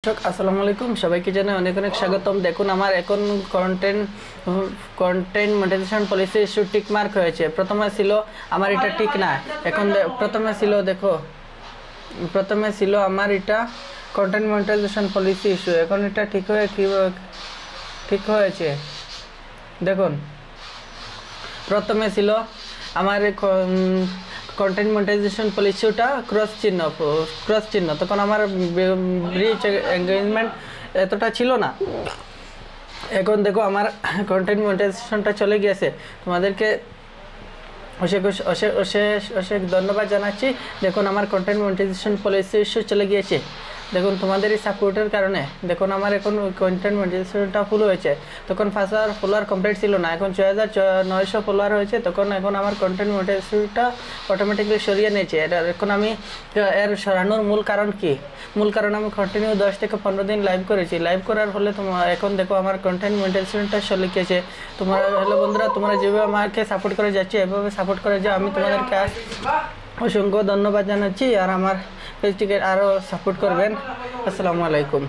আসসালামু আলাইকুম সবাইকে জানাই অনেক অনেক স্বাগতম। দেখুন আমার এখন content monetisation policy issue tick mark হয়েছে। প্রথমে ছিল আমার এটা ঠিক না, এখন প্রথমে ছিল আমার এটা কন্টেন্ট মনিটাইজেশন পলিসি ইস্যু, এখন এটা ঠিক হয়েছে। দেখুন প্রথমে ছিল আমার কন্টেন্ট মনিটাইজেশন পলিসিটা ক্রস চিহ্ন, তখন আমার ব্রিচ এঙ্গেজমেন্ট এতটা ছিল না। এখন দেখো আমার কন্টেন্ট মনিটাইজেশনটা চলে গিয়েছে। তোমাদেরকে অশেষ ধন্যবাদ জানাচ্ছি। দেখুন আমার কন্টেন্ট মনিটাইজেশন পলিসি ইস্যু চলে গিয়েছে। দেখুন তোমাদের এই সাপোর্টের কারণে দেখুন আমার এখন কন্টেন্ট মনিটাইজেশনটা ফুল হয়েছে। তখন 5,000 ফলোয়ার কমপ্লিট ছিল না, এখন 6,900 ফলোয়ার হয়েছে। এখন আমার কন্টেন্ট মনিটাইজেশনটা অটোমেটিকলি সরিয়ে নিয়েছে। এখন আমি এর সরানোর মূল কারণ কি? মূল কারণ আমি কন্টিনিউ 10 থেকে 15 দিন লাইভ করেছি। লাইভ করার ফলে এখন দেখো আমার কন্টেন্ট মনিটাইজেশনটা চলে গিয়েছে। তোমরা হ্যালো বন্ধুরা, তোমরা যেভাবে আমাকে সাপোর্ট করে যাচ্ছ এভাবে সাপোর্ট করে যাও। আমি তোমাদেরকে অসংখ্য ধন্যবাদ জানাচ্ছি, আর আমার পেজটিকে আরও সাপোর্ট করবেন। আসসালামু আলাইকুম।